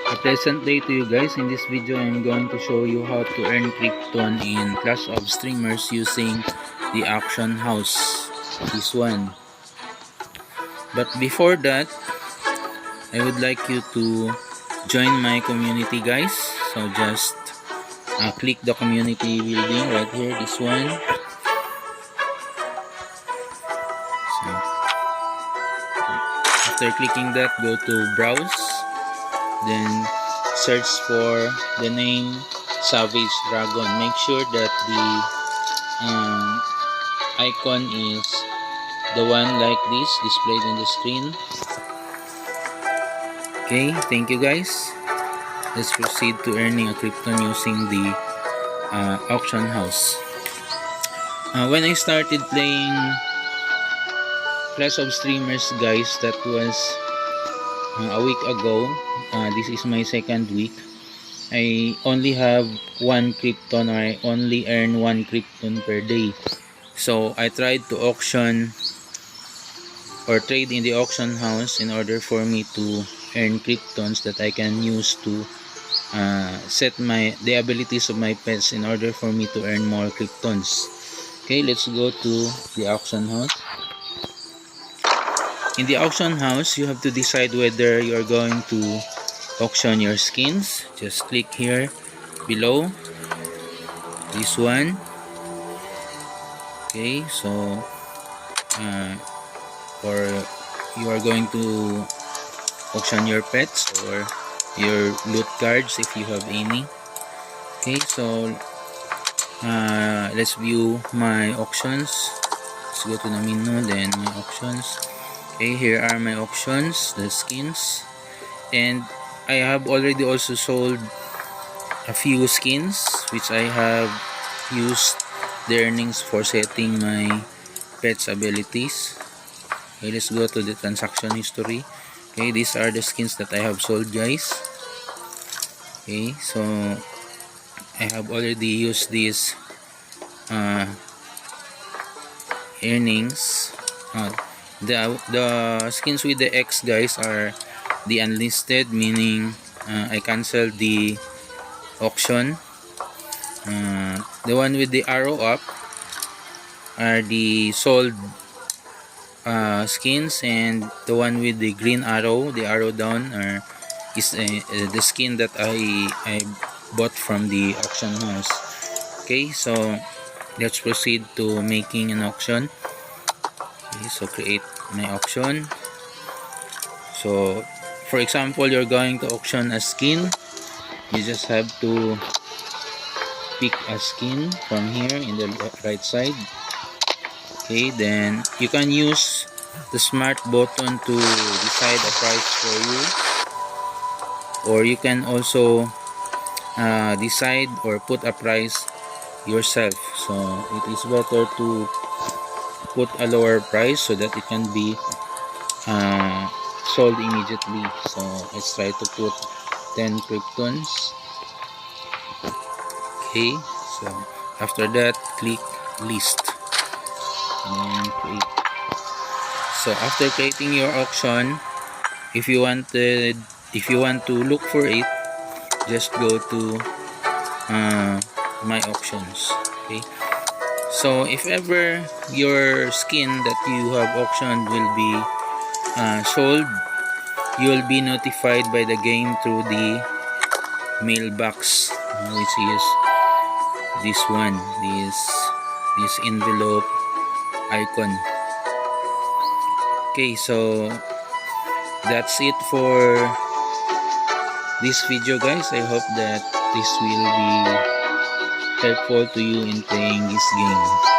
A pleasant day to you guys. In this video, I'm going to show you how to earn Crypton in Clash of Streamers using the auction house. This one. But before that, I would like you to join my community, guys. So just click the community building right here, this one. So after clicking that, go to browse. Then search for the name Savage Dragon. Make sure that the icon is the one like this displayed in the screen. Okay, thank you guys. Let's proceed to earning a Crypton using the auction house. When I started playing Clash of Streamers, guys, that was a week ago. This is my second week. I only have 1 Crypton, or I only earn 1 Crypton per day. So I tried to auction or trade in the auction house in order for me to earn Cryptons that I can use to set the abilities of my pets in order for me to earn more Cryptons. Okay, let's go to the auction house. In the auction house, you have to decide whether you are going to auction your skins. Just click here below, this one. Okay, so or you are going to auction your pets or your loot cards if you have any. Okay, so let's view my auctions. Let's go to the menu, then my auctions. Okay, here are my auctions, the skins, and I have already also sold a few skins which I have used the earnings for setting my pets abilities. Okay, let's go to the transaction history. Okay, these are the skins that I have sold, guys. Okay, so I have already used these earnings. The skins with the X, guys, are the unlisted, meaning I canceled the auction. The one with the arrow up are the sold skins, and the one with the green arrow, the arrow down, is the skin that I bought from the auction house. Okay, so let's proceed to making an auction. Okay, so create my auction. So for example, you're going to auction a skin. You just have to pick a skin from here in the right side. Okay, then you can use the smart button to decide a price for you, or you can also decide or put a price yourself. So it is better to put a lower price so that it can be sold immediately. So let's try to put 10 Cryptons. Okay, so after that, click list and create. So after creating your auction, if you want to look for it, just go to my auctions. Okay, so if ever your skin that you have auctioned will be sold, you will be notified by the game through the mailbox, which is this one, this envelope icon. Okay, so that's it for this video, guys. I hope that this will be helpful to you in playing this game.